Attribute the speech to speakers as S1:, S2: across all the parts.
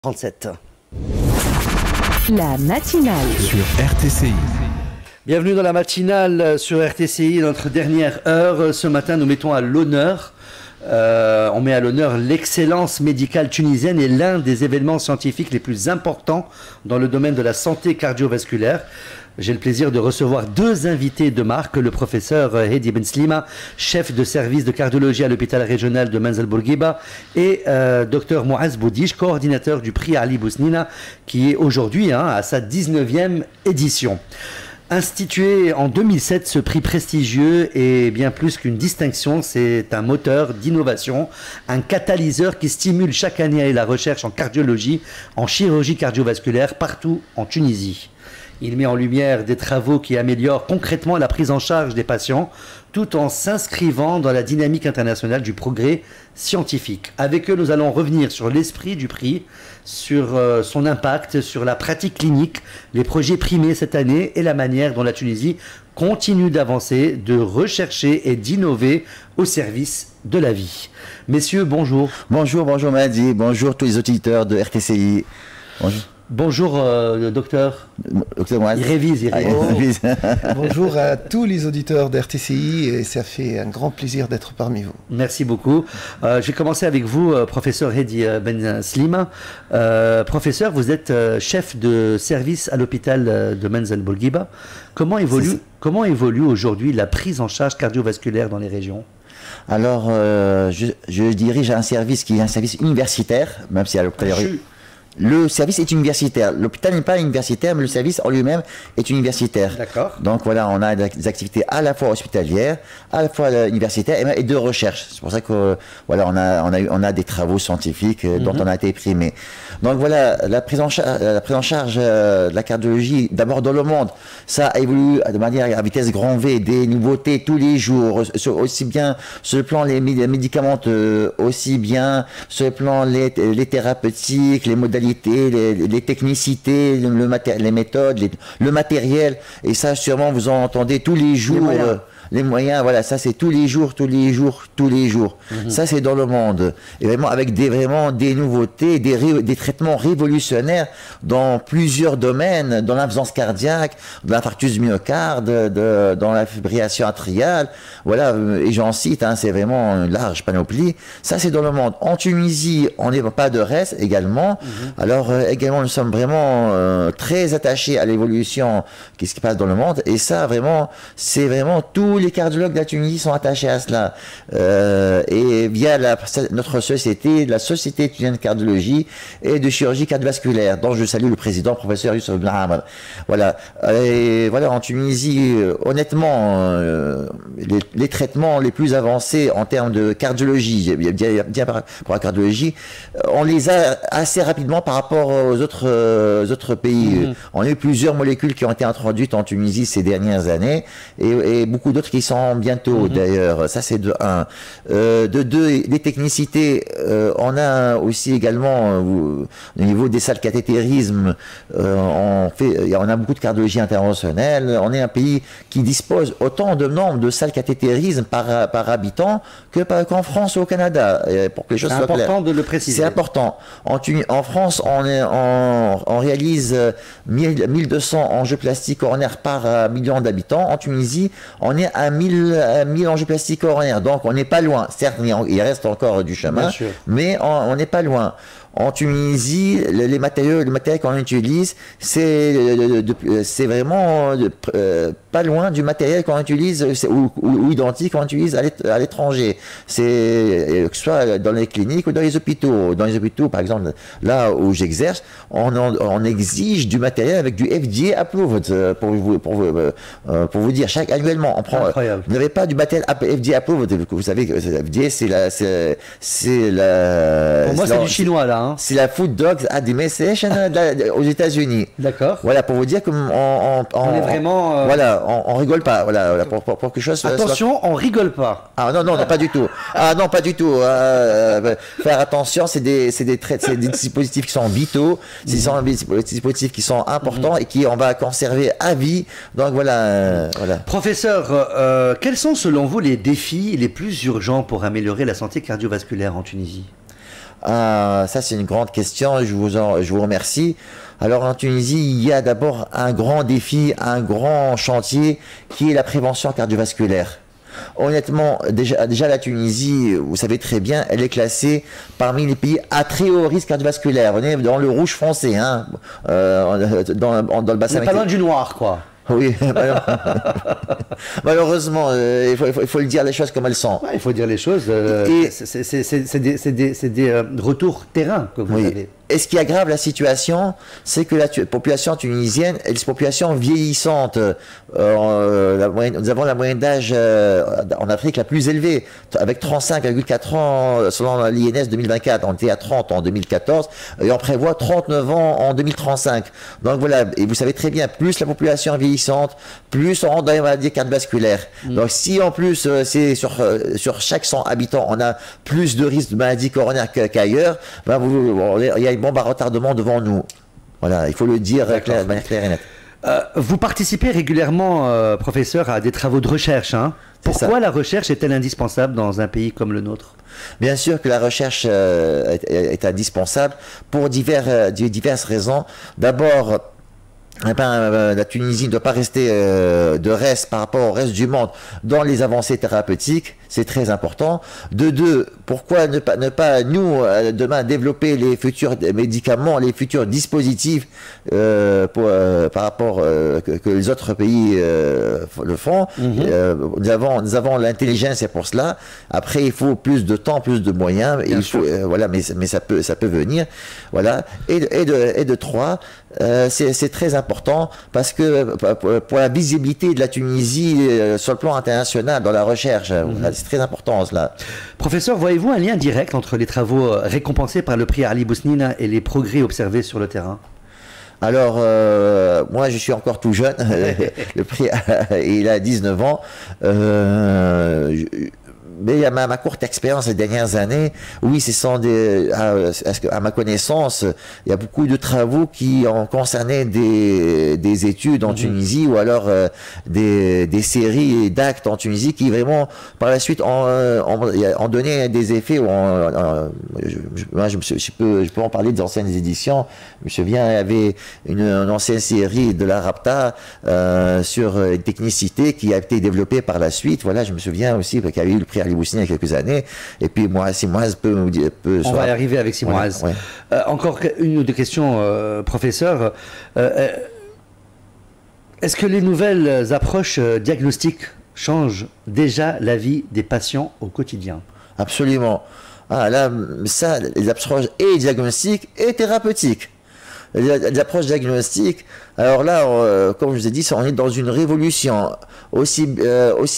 S1: 37.
S2: La matinale
S3: sur RTCI.
S1: Bienvenue dans la matinale sur RTCI, notre dernière heure. Ce matin, nous mettons à l'honneur, on met à l'honneur l'excellence médicale tunisienne et l'un des événements scientifiques les plus importants dans le domaine de la santé cardiovasculaire. J'ai le plaisir de recevoir deux invités de marque, le professeur Hedi Ben Slima, chef de service de cardiologie à l'hôpital régional de Manzal Bourguiba, et Dr Mouaz Boudiche, coordinateur du prix Ali Bousnina, qui est aujourd'hui à sa 19e édition. Institué en 2007, ce prix prestigieux est bien plus qu'une distinction, c'est un moteur d'innovation, un catalyseur qui stimule chaque année la recherche en cardiologie, en chirurgie cardiovasculaire partout en Tunisie. Il met en lumière des travaux qui améliorent concrètement la prise en charge des patients, tout en s'inscrivant dans la dynamique internationale du progrès scientifique. Avec eux, nous allons revenir sur l'esprit du prix, sur son impact, sur la pratique clinique, les projets primés cette année et la manière dont la Tunisie continue d'avancer, de rechercher et d'innover au service de la vie. Messieurs, bonjour.
S4: Bonjour Mahdi, bonjour tous les auditeurs de RTCI. Bonjour.
S1: Bonjour, docteur.
S4: Docteur Mouaz.
S1: Il révise.
S5: Bonjour à tous les auditeurs d'RTCI et ça fait un grand plaisir d'être parmi vous.
S1: Merci beaucoup. Je vais commencer avec vous, professeur Hedi Ben Slima. Professeur, vous êtes chef de service à l'hôpital de Manzal Bourguiba. Comment évolue aujourd'hui la prise en charge cardiovasculaire dans les régions ?
S4: Alors, je dirige un service qui est un service universitaire, même si à l'hôpital... Le service est universitaire. L'hôpital n'est pas universitaire, mais le service en lui-même est universitaire.
S1: D'accord.
S4: Donc voilà, on a des activités à la fois hospitalières, à la fois universitaires et de recherche. C'est pour ça que voilà, on a des travaux scientifiques dont on a été primé. Donc voilà, la prise en charge de la cardiologie, d'abord dans le monde, ça a évolué de manière à vitesse grand V, des nouveautés tous les jours, aussi bien sur le plan les médicaments, aussi bien sur le plan les thérapeutiques, les modalités, les technicités, les méthodes, le matériel, et ça sûrement vous en entendez tous les jours. Les moyens, voilà, ça c'est tous les jours. Ça c'est dans le monde. Et vraiment avec des nouveautés, des traitements révolutionnaires dans plusieurs domaines, dans l'insuffisance cardiaque, dans l'infarctus du myocarde, dans la fibrillation atriale, voilà, et j'en cite, c'est vraiment une large panoplie. Ça c'est dans le monde. En Tunisie, on n'est pas de reste également. Alors également, nous sommes vraiment très attachés à l'évolution qui se passe dans le monde, et ça vraiment, c'est vraiment tous les cardiologues de la Tunisie sont attachés à cela. Et via notre société, la Société tunisienne de cardiologie et de chirurgie cardiovasculaire, dont je salue le président, professeur Youssef Ben Hamad. Voilà. Et voilà, en Tunisie, honnêtement, les traitements les plus avancés en termes de cardiologie, bien pour la cardiologie, on les a assez rapidement par rapport aux autres pays. On a eu plusieurs molécules qui ont été introduites en Tunisie ces dernières années, et beaucoup d'autres qui sont bientôt d'ailleurs. Ça c'est de 1. De 2, les technicités, on a aussi également au niveau des salles cathétérisme, on a beaucoup de cardiologie interventionnelle. On est un pays qui dispose autant de nombre de salles cathétérisme par habitant qu'en France ou au Canada, pour que les choses soient claires. C'est
S1: important de le préciser.
S4: C'est important. En France, on réalise 1200 angioplasties coronaires par million d'habitants. En Tunisie, on est à 1000 angioplasties coronaires. Donc on n'est pas loin. Certes, il reste encore du chemin, mais on n'est pas loin. En Tunisie, les matériels qu'on utilise, c'est vraiment pas loin du matériel qu'on utilise ou identique qu'on utilise à l'étranger. C'est que ce soit dans les cliniques ou dans les hôpitaux. Dans les hôpitaux, par exemple, là où j'exerce, on exige du matériel avec du FDA approved pour vous dire annuellement.
S1: Incroyable.
S4: Vous n'avez pas du matériel FDA approved. Vous savez que FDA c'est la.
S1: Pour moi, c'est du chinois là.
S4: C'est la Food Drugs Administration aux États-Unis.
S1: D'accord.
S4: Voilà, pour vous dire qu'on
S1: est vraiment.
S4: Voilà, on rigole pas. Voilà, pour quelque chose.
S1: Attention, on rigole pas.
S4: Ah non, pas du tout. Ah non, pas du tout. Faire attention, c'est des dispositifs qui sont vitaux, c'est des dispositifs qui sont importants et qu'on va conserver à vie. Donc voilà.
S1: Professeur, quels sont selon vous les défis les plus urgents pour améliorer la santé cardiovasculaire en Tunisie ?
S4: Ah, ça c'est une grande question, je vous remercie. Alors en Tunisie, il y a d'abord un grand défi, un grand chantier qui est la prévention cardiovasculaire. Honnêtement, déjà la Tunisie, vous savez très bien, elle est classée parmi les pays à très haut risque cardiovasculaire. On est dans le rouge foncé, hein, dans le bassin.
S1: On n'est pas loin du noir, quoi.
S4: Oui, malheureusement, il faut le dire les choses comme elles sont.
S1: Ouais, il faut dire les choses. C'est des retours terrain que vous avez.
S4: Et ce qui aggrave la situation, c'est que la population tunisienne est une population vieillissante. Nous avons la moyenne d'âge en Afrique la plus élevée, avec 35,4 ans selon l'INS 2024. On était à 30 en 2014 et on prévoit 39 ans en 2035. Donc voilà, et vous savez très bien, plus la population est vieillissante, plus on rentre dans les maladies cardiovasculaires. Donc si en plus c'est sur chaque 100 habitants, on a plus de risques de maladies coronaires qu'ailleurs, ben il y a une bombe à retardement devant nous. Voilà, il faut le dire de manière claire et nette.
S1: Vous participez régulièrement, professeur, à des travaux de recherche. Hein. Pourquoi la recherche est-elle indispensable dans un pays comme le nôtre?
S4: Bien sûr que la recherche est indispensable pour diverses raisons. D'abord, la Tunisie ne doit pas rester de reste par rapport au reste du monde dans les avancées thérapeutiques, c'est très important. De deux, pourquoi ne pas nous, demain, développer les futurs médicaments, les futurs dispositifs par rapport que les autres pays le font. Nous avons l'intelligence pour cela. Après, il faut plus de temps, plus de moyens. Et il faut, voilà, mais ça peut venir. Voilà. Et de trois, c'est très important parce que pour la visibilité de la Tunisie sur le plan international dans la recherche, c'est très important cela.
S1: Professeur, voyez-vous un lien direct entre les travaux récompensés par le prix Ali Bousnine et les progrès observés sur le terrain?
S4: Alors, moi je suis encore tout jeune, le prix il a 19 ans. Mais à ma courte expérience ces dernières années, oui, à ma connaissance, il y a beaucoup de travaux qui ont concerné des études en Tunisie ou alors des séries d'actes en Tunisie qui vraiment, par la suite, ont donné des effets. Je peux en parler des anciennes éditions. Je me souviens, il y avait une ancienne série de la Rapta sur une technicité qui a été développée par la suite. Voilà, je me souviens aussi qu'il y avait eu le prix Ali Bousnine il y a quelques années, et puis moi, Simoise peut...
S1: On va y arriver avec Simoise. Ouais. Encore une ou deux questions, professeur. Est-ce que les nouvelles approches diagnostiques changent déjà la vie des patients au quotidien?
S4: Absolument. Ah, là, ça, les approches et diagnostiques et thérapeutiques. Les approches diagnostiques, alors là, comme je vous ai dit, on est dans une révolution. Aussi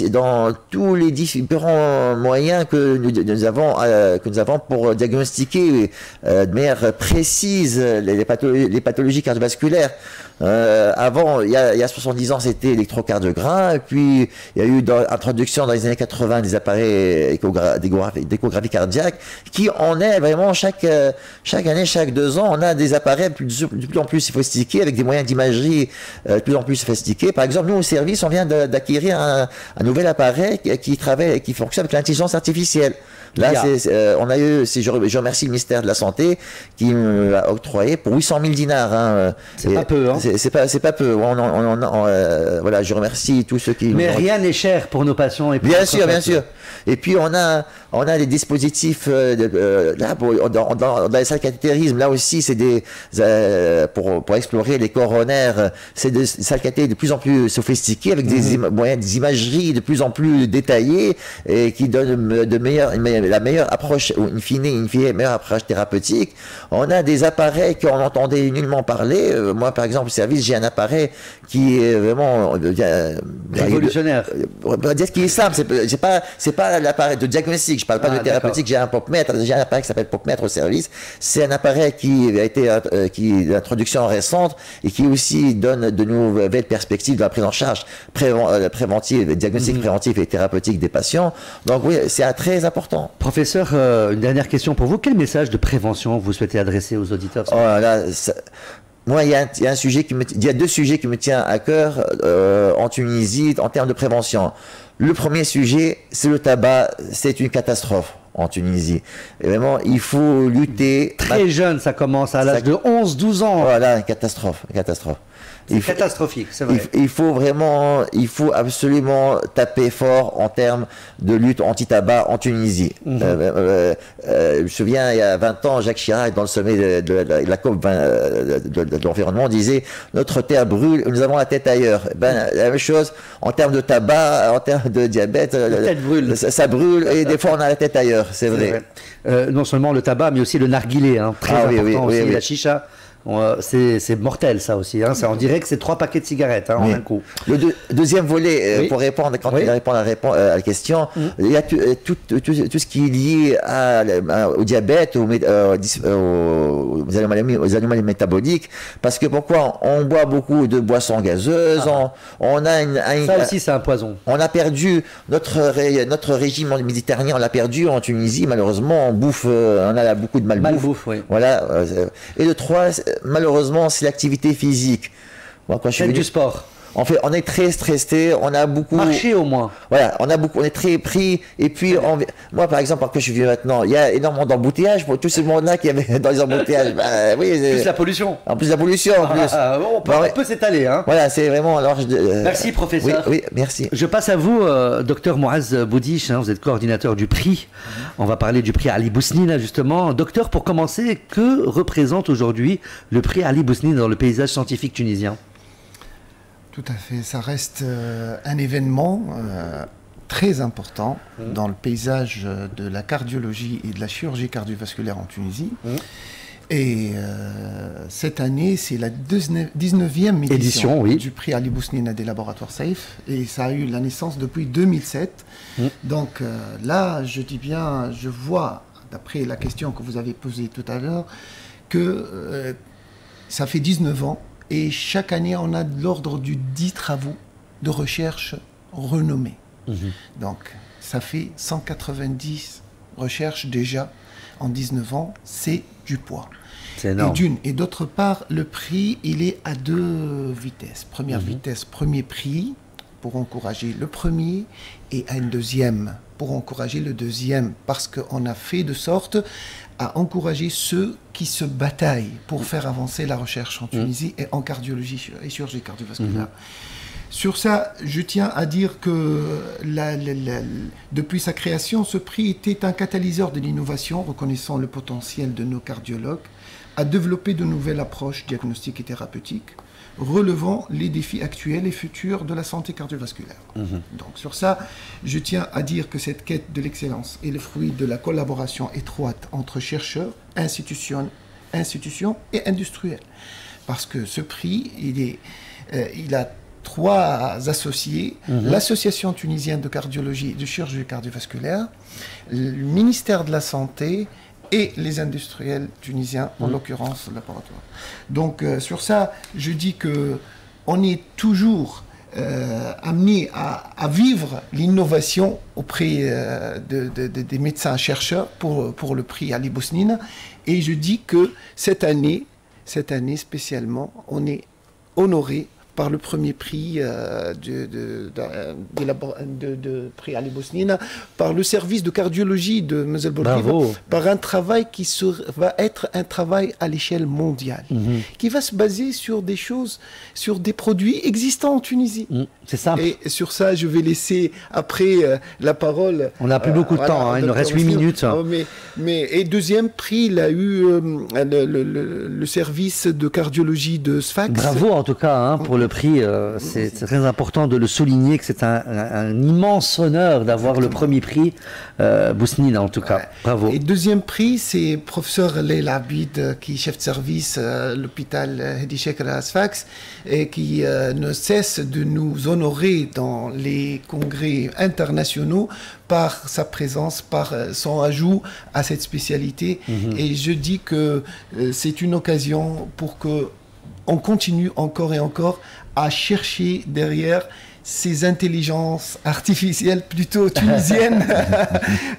S4: dans tous les différents moyens que nous avons pour diagnostiquer de manière précise les pathologies cardiovasculaires. Avant, il y a 70 ans, c'était électrocardiogramme, et puis il y a eu l'introduction dans les années 80 des appareils d'échographie cardiaque, qui en est vraiment chaque année, chaque 2 ans, on a des appareils de plus en plus sophistiqués, avec des moyens d'imagerie de plus en plus sophistiqués. Par exemple, nous au service, on vient d'acquérir un nouvel appareil qui fonctionne avec l'intelligence artificielle. Là, on a eu, je remercie le ministère de la Santé qui me l'a octroyé pour 800 000 dinars. Hein.
S1: C'est pas peu, hein.
S4: C'est pas peu. Voilà, je remercie tous ceux qui.
S1: Mais rien n'est cher pour nos patients et pour
S4: bien sûr, bien sûr. Et puis on a des dispositifs là dans les salles cathétérisme. Là aussi, c'est pour explorer les coronaires. C'est des salles cathétérisme de plus en plus sophistiquées avec des moyens d'imagerie de plus en plus détaillés et qui donnent la meilleure approche, in fine, meilleure approche thérapeutique. On a des appareils qu'on n'entendait nullement parler. Moi, par exemple, au service, j'ai un appareil qui est vraiment
S1: révolutionnaire.
S4: On va dire qu'il est simple. C'est pas l'appareil de diagnostic. Je parle pas de thérapeutique. J'ai un PopMètre. J'ai un appareil qui s'appelle PopMètre au service. C'est un appareil qui a été d'introduction récente et qui aussi donne de nouvelles perspectives de la prise en charge préventive, diagnostic préventif et thérapeutique des patients. Donc oui, c'est très important.
S1: Professeur, une dernière question pour vous. Quel message de prévention vous souhaitez adresser aux auditeurs?
S4: Moi, il y a 2 sujets qui me tiennent à cœur en Tunisie en termes de prévention. Le premier sujet, c'est le tabac. C'est une catastrophe. en Tunisie. Et vraiment, il faut lutter.
S1: Très jeune, ça commence à l'âge de 11-12 ans.
S4: Voilà, une catastrophe, une catastrophe.
S1: C'est catastrophique, c'est vrai.
S4: Il faut absolument taper fort en termes de lutte anti-tabac en Tunisie. Je me souviens, il y a 20 ans, Jacques Chirac, dans le sommet de la COP de l'environnement, disait « Notre terre brûle, nous avons la tête ailleurs ». Ben, la même chose, en termes de tabac, en termes de diabète,
S1: la tête brûle.
S4: Ça brûle, et des fois on a la tête ailleurs, c'est vrai.
S1: Non seulement le tabac, mais aussi le narguilé, hein, très important aussi, la chicha. C'est mortel ça aussi, hein. On dirait que c'est 3 paquets de cigarettes en un coup.
S4: Le deuxième volet, pour répondre, à la question, il y a tout ce qui est lié au diabète, aux anomalies métaboliques, parce que pourquoi on boit beaucoup de boissons gazeuses,
S1: ça aussi c'est un poison.
S4: On a perdu notre régime méditerranéen, on l'a perdu en Tunisie, malheureusement, on bouffe, on a beaucoup de malbouffe. Voilà. Et le 3, malheureusement, c'est l'activité physique.
S1: Moi, quand je fais du sport.
S4: On est très stressé, on a beaucoup...
S1: Marcher au moins.
S4: Voilà, on est très pris. Et puis, moi, par exemple, quand je vis maintenant, il y a énormément d'embouteillages pour tout ce monde-là qui avait dans les embouteillages.
S1: Plus la pollution.
S4: En plus la pollution.
S1: On peut s'étaler. Hein.
S4: Voilà, c'est vraiment...
S1: Merci, professeur.
S4: Oui, merci.
S1: Je passe à vous, docteur Mouaz Boudiche. Hein, vous êtes coordinateur du prix. On va parler du prix Ali Bousnine, justement. Docteur, pour commencer, que représente aujourd'hui le prix Ali Bousnine dans le paysage scientifique tunisien ?
S5: Tout à fait, ça reste un événement très important dans le paysage de la cardiologie et de la chirurgie cardiovasculaire en Tunisie. Et cette année, c'est la 19e édition du prix Ali Bousnine des laboratoires Saïf. Et ça a eu la naissance depuis 2007. Donc là, je dis bien, je vois, d'après la question que vous avez posée tout à l'heure, que ça fait 19 ans. Et chaque année, on a de l'ordre du 10 travaux de recherche renommés. Donc, ça fait 190 recherches déjà en 19 ans. C'est du poids.
S1: C'est énorme.
S5: Et d'autre part, le prix, il est à 2 vitesses. Première vitesse, premier prix pour encourager le premier, et à une deuxième pour encourager le deuxième, parce qu'on a fait de sorte à encourager ceux qui se bataillent pour faire avancer la recherche en Tunisie et en cardiologie et chirurgie cardiovasculaire. Sur ça, je tiens à dire que depuis sa création, ce prix était un catalyseur de l'innovation, reconnaissant le potentiel de nos cardiologues à développer de nouvelles approches diagnostiques et thérapeutiques, relevant les défis actuels et futurs de la santé cardiovasculaire. Donc sur ça, je tiens à dire que cette quête de l'excellence est le fruit de la collaboration étroite entre chercheurs, institutions et industriels. Parce que ce prix, il a 3 associés, l'Association tunisienne de cardiologie et de chirurgie cardiovasculaire, le ministère de la Santé et les industriels tunisiens, en l'occurrence le laboratoire. Donc sur ça, je dis qu'on est toujours amené à vivre l'innovation auprès des médecins-chercheurs pour le prix Ali Bousnine. Et je dis que cette année spécialement, on est honoré par le premier prix de prix Ali Bousnine, par le service de cardiologie de Moselle Bourguiba, par un travail qui va être un travail à l'échelle mondiale, qui va se baser sur des choses, sur des produits existants en Tunisie.
S1: C'est simple.
S5: Et sur ça, je vais laisser après la parole.
S1: On n'a plus beaucoup de temps, il nous reste 8 minutes.
S5: Et deuxième prix, il a eu le service de cardiologie de Sfax.
S1: Bravo en tout cas pour le prix. C'est très important de le souligner que c'est un immense honneur d'avoir le premier prix Bousnine en tout cas. Bravo.
S5: Et deuxième prix, c'est professeur Leila Abid, qui est chef de service à l'hôpital Hedi Chekra à Sfax et qui ne cesse de nous honorer dans les congrès internationaux par sa présence, par son ajout à cette spécialité. Et je dis que c'est une occasion pour que on continue encore et encore à chercher derrière ces intelligences artificielles plutôt tunisiennes.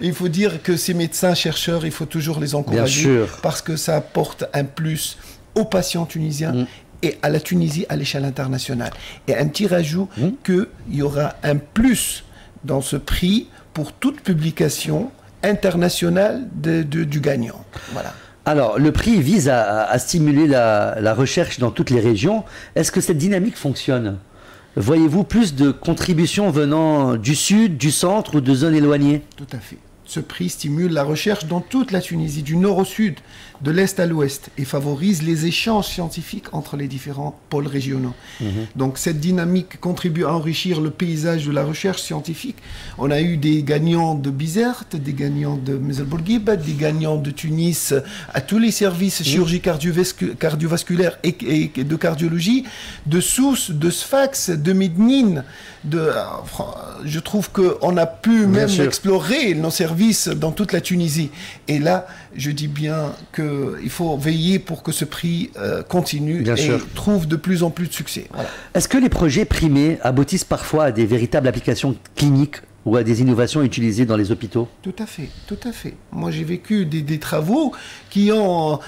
S5: Il faut dire que ces médecins-chercheurs, il faut toujours les encourager parce que ça apporte un plus aux patients tunisiens et à la Tunisie à l'échelle internationale. Et un petit rajout qu'il y aura un plus dans ce prix pour toute publication international du gagnant. Voilà.
S1: Alors, le prix vise à stimuler la recherche dans toutes les régions. Est-ce que cette dynamique fonctionne? Voyez-vous plus de contributions venant du sud, du centre ou de zones éloignées?
S5: Tout à fait. Ce prix stimule la recherche dans toute la Tunisie, du nord au sud, de l'est à l'ouest, et favorise les échanges scientifiques entre les différents pôles régionaux. Donc cette dynamique contribue à enrichir le paysage de la recherche scientifique. On a eu des gagnants de Bizerte, des gagnants de Meselbourguiba, des gagnants de Tunis à tous les services chirurgie cardiovasculaire et de cardiologie, de Sousse, de Sfax, de Mednine. Je trouve qu'on a pu même explorer nos services dans toute la Tunisie. Et là, je dis bien qu'il faut veiller pour que ce prix continue et trouve de plus en plus de succès. Voilà.
S1: Est-ce que les projets primés aboutissent parfois à des véritables applications cliniques ou à des innovations utilisées dans les hôpitaux?
S5: Tout à fait, tout à fait. Moi, j'ai vécu des travaux qui ont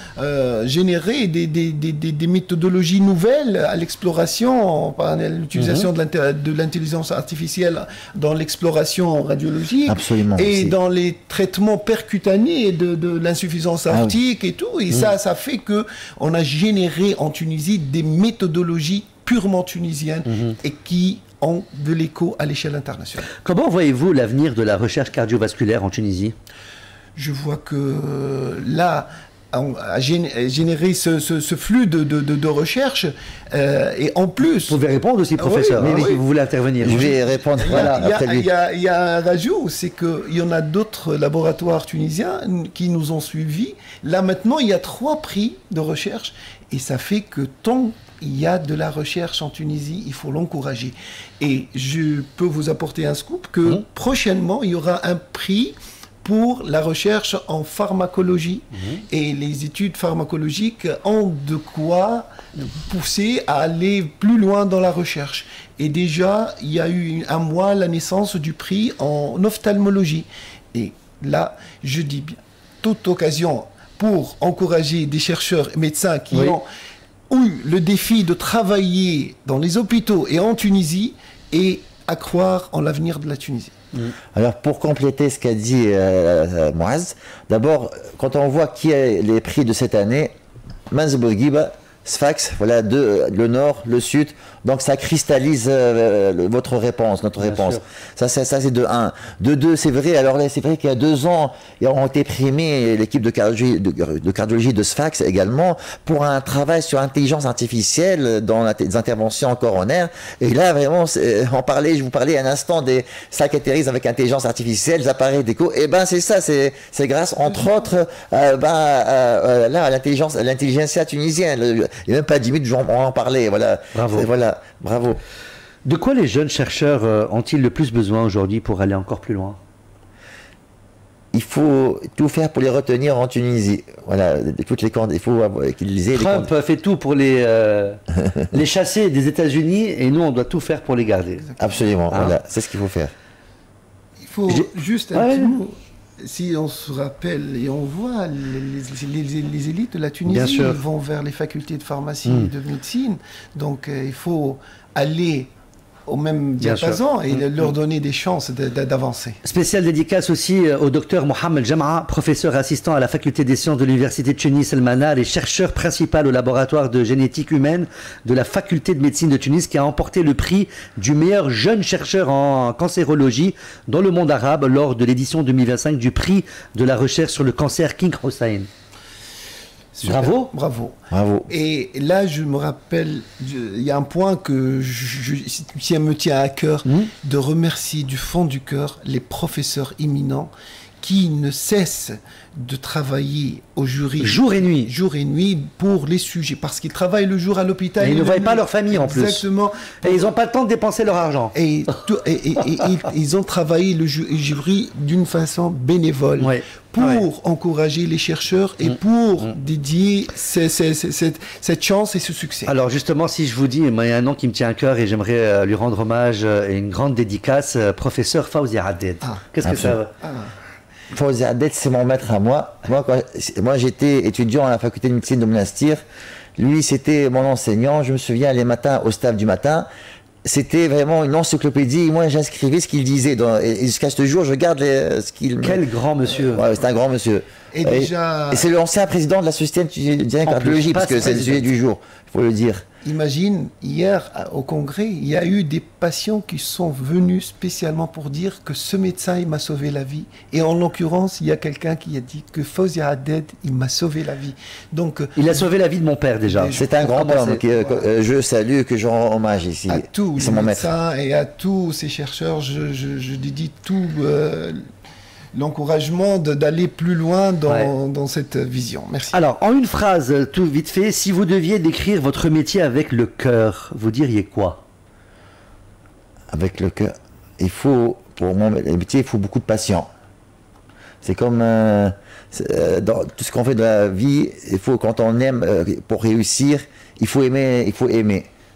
S5: généré des méthodologies nouvelles à l'exploration, par l'utilisation de l'intelligence artificielle dans l'exploration radiologique.
S4: Absolument.
S5: Et dans les traitements percutanés de l'insuffisance aortique et tout. Et ça fait qu'on a généré en Tunisie des méthodologies purement tunisiennes et qui ont de l'écho à l'échelle internationale.
S1: Comment voyez-vous l'avenir de la recherche cardiovasculaire en Tunisie?
S5: Je vois que là, a généré ce flux de recherche et en plus...
S1: Vous pouvez répondre aussi, professeur, vous voulez intervenir.
S4: Je vais répondre.
S5: Il y a un rajout, c'est qu'il y en a d'autres laboratoires tunisiens qui nous ont suivis. Là maintenant, il y a 3 prix de recherche et ça fait que tant il y a de la recherche en Tunisie, il faut l'encourager. Et je peux vous apporter un scoop que prochainement, il y aura un prix pour la recherche en pharmacologie. Et les études pharmacologiques ont de quoi pousser à aller plus loin dans la recherche. Et déjà, il y a eu un mois la naissance du prix en ophtalmologie. Et là, je dis bien, toute occasion pour encourager des chercheurs et médecins qui ont eu le défi de travailler dans les hôpitaux et en Tunisie et à croire en l'avenir de la Tunisie.
S4: Alors, pour compléter ce qu'a dit Mouaz, d'abord, quand on voit qui est les prix de cette année, Meselbourguiba, Sfax, voilà, le nord, le sud, donc ça cristallise votre réponse, notre réponse. Ça c'est de 1. De 2, c'est vrai, alors là, c'est vrai qu'il y a 2 ans, ils ont été primés, l'équipe de cardiologie de Sfax également, pour un travail sur l'intelligence artificielle dans les interventions en coronaire. Et là, vraiment, je vous parlais un instant des sacs atterrissent avec intelligence artificielle, les appareils d'écho, et ben c'est ça, c'est grâce, entre autres, là, à l'intelligentsia tunisienne. Il n'y a même pas 10 minutes, on en parlait, voilà.
S1: Bravo.
S4: Voilà, bravo.
S1: De quoi les jeunes chercheurs ont-ils le plus besoin aujourd'hui pour aller encore plus loin?
S4: Il faut tout faire pour les retenir en Tunisie. Voilà, toutes les il faut qu'ils aient
S1: Trump fait tout pour les chasser des États-Unis et nous on doit tout faire pour les garder.
S4: Absolument, voilà, c'est ce qu'il faut faire.
S5: Il faut juste un petit mot. Si on se rappelle et on voit les élites de la Tunisie, ils vont vers les facultés de pharmacie et de médecine. Donc il faut aller au même diapason et leur donner des chances d'avancer.
S1: Spéciale dédicace aussi au docteur Mohamed Jama'a, professeur assistant à la faculté des sciences de l'université de Tunis El Manar et chercheur principal au laboratoire de génétique humaine de la faculté de médecine de Tunis, qui a remporté le prix du meilleur jeune chercheur en cancérologie dans le monde arabe lors de l'édition 2025 du prix de la recherche sur le cancer King Hussein.
S5: Super. Bravo. Bravo.
S4: Bravo.
S5: Et là, je me rappelle, il y a un point que me tient à cœur, de remercier du fond du cœur les professeurs éminents qui ne cessent de travailler au jury.
S1: Jour et nuit.
S5: Jour et nuit pour les sujets. Parce qu'ils travaillent le jour à l'hôpital.
S1: Et ils ne voient pas leur famille en plus.
S5: Exactement.
S1: Et ils n'ont pas le temps de dépenser leur argent.
S5: Et ils ont travaillé le jury d'une façon bénévole. Pour encourager les chercheurs et pour dédier cette chance et ce succès.
S1: Alors justement, si je vous dis, il y a un nom qui me tient à cœur et j'aimerais lui rendre hommage et une grande dédicace, professeur Fawzi Haddad. Qu'est-ce que ça veut?
S4: Fawzi Haddad, c'est mon maître à moi. Moi, j'étais étudiant à la faculté de médecine de Monastir. Lui, c'était mon enseignant. Je me souviens, les matins, au staff du matin, c'était vraiment une encyclopédie. Moi, j'inscrivais ce qu'il disait. Et jusqu'à ce jour, je garde ce qu'il...
S1: Quel grand monsieur.
S4: Ouais, c'est un grand monsieur.
S5: Et déjà...
S4: Et c'est l'ancien président de la Société tunisienne de cardiologie, parce que c'est le sujet du jour, il faut le dire.
S5: Imagine, hier, au congrès, il y a eu des patients qui sont venus spécialement pour dire que ce médecin, il m'a sauvé la vie. Et en l'occurrence, il y a quelqu'un qui a dit que Fawzi Haddad, il m'a sauvé la vie. Donc,
S1: il a sauvé la vie de mon père, déjà.
S4: C'est un grand homme que je salue, que je rends hommage ici.
S5: À tous les médecins et à tous ces chercheurs, je dédie tout... l'encouragement d'aller plus loin dans cette vision. Merci.
S1: Alors, en une phrase, tout vite fait, si vous deviez décrire votre métier avec le cœur, vous diriez quoi?
S4: Avec le cœur, pour mon métier, il faut beaucoup de patience. C'est comme dans tout ce qu'on fait de la vie, quand on aime, pour réussir, il faut aimer.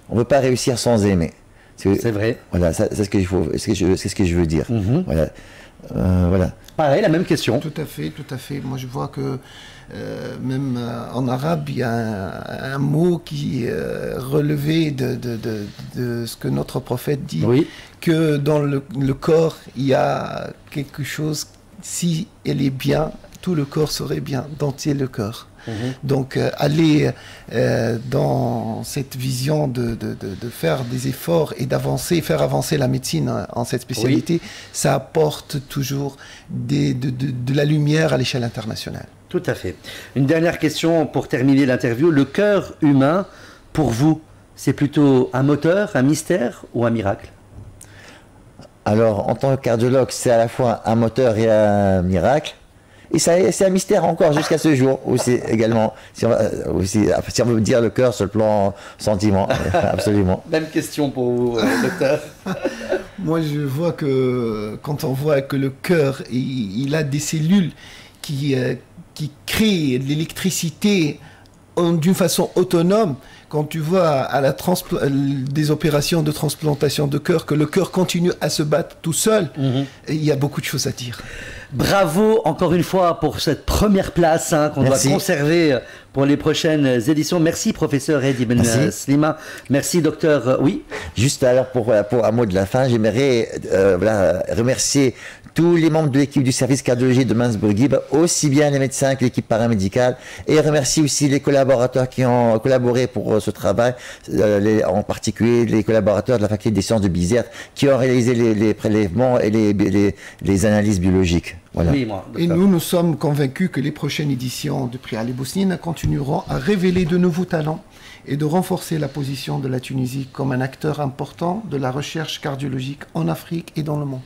S4: On ne peut pas réussir sans aimer.
S1: C'est vrai.
S4: Voilà, c'est ce que je veux dire. Voilà. Voilà.
S1: Pareil, la même question.
S5: Tout à fait, tout à fait. Moi, je vois que même en arabe, il y a un mot qui est relevé de ce que notre prophète dit, que dans le corps, il y a quelque chose, si elle est bien, tout le corps serait bien, d'entier le corps. Donc, aller dans cette vision de faire des efforts et faire avancer la médecine en cette spécialité, ça apporte toujours de la lumière à l'échelle internationale.
S1: Tout à fait. Une dernière question pour terminer l'interview. Le cœur humain, pour vous, c'est plutôt un moteur, un mystère ou un miracle?
S4: Alors, en tant que cardiologue, c'est à la fois un moteur et un miracle. Et c'est un mystère encore jusqu'à ce jour aussi également, si on veut dire le cœur sur le plan sentiment, absolument.
S1: Même question pour vous, docteur.
S5: Moi, je vois que quand on voit que le cœur, il a des cellules qui créent de l'électricité d'une façon autonome, quand tu vois à des opérations de transplantation de cœur, que le cœur continue à se battre tout seul, il y a beaucoup de choses à dire.
S1: Bravo encore une fois pour cette première place qu'on doit conserver pour les prochaines éditions. Merci professeur Hedi Ben Slima. Merci docteur. Oui.
S4: Juste alors pour un mot de la fin, j'aimerais remercier tous les membres de l'équipe du service cardiologie de Mansburgib, aussi bien les médecins que l'équipe paramédicale, et remercier aussi les collaborateurs qui ont collaboré pour ce travail, en particulier les collaborateurs de la faculté des sciences de Bizerte qui ont réalisé les prélèvements et les analyses biologiques. Voilà.
S5: Oui, et nous sommes convaincus que les prochaines éditions du prix Ali Bousnine continueront à révéler de nouveaux talents et de renforcer la position de la Tunisie comme un acteur important de la recherche cardiologique en Afrique et dans le monde.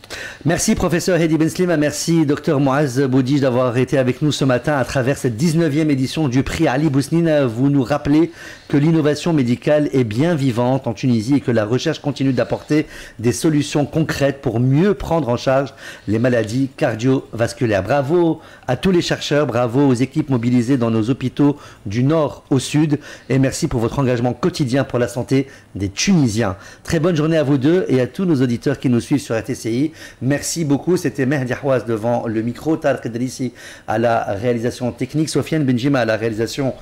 S1: Merci professeur Hedi Ben Slima, merci docteur Mouaz Boudij d'avoir été avec nous ce matin à travers cette 19e édition du prix Ali Bousnine. Vous nous rappelez que l'innovation médicale est bien vivante en Tunisie et que la recherche continue d'apporter des solutions concrètes pour mieux prendre en charge les maladies cardiovasculaires. Bravo à tous les chercheurs, bravo aux équipes mobilisées dans nos hôpitaux du nord au sud et merci pour votre engagement quotidien pour la santé des Tunisiens. Très bonne journée à vous deux et à tous nos auditeurs qui nous suivent sur RTCI. Merci beaucoup. C'était Mehdi Ahouaz devant le micro, Tarek Idrissi à la réalisation technique, Sofiane Benjima à la réalisation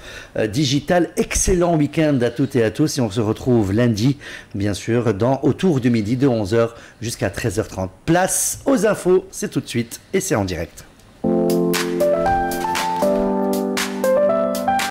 S1: digitale. Excellent week-end à toutes et à tous et on se retrouve lundi, bien sûr, autour du midi de 11h jusqu'à 13h30. Place aux infos, c'est tout de suite et c'est en direct.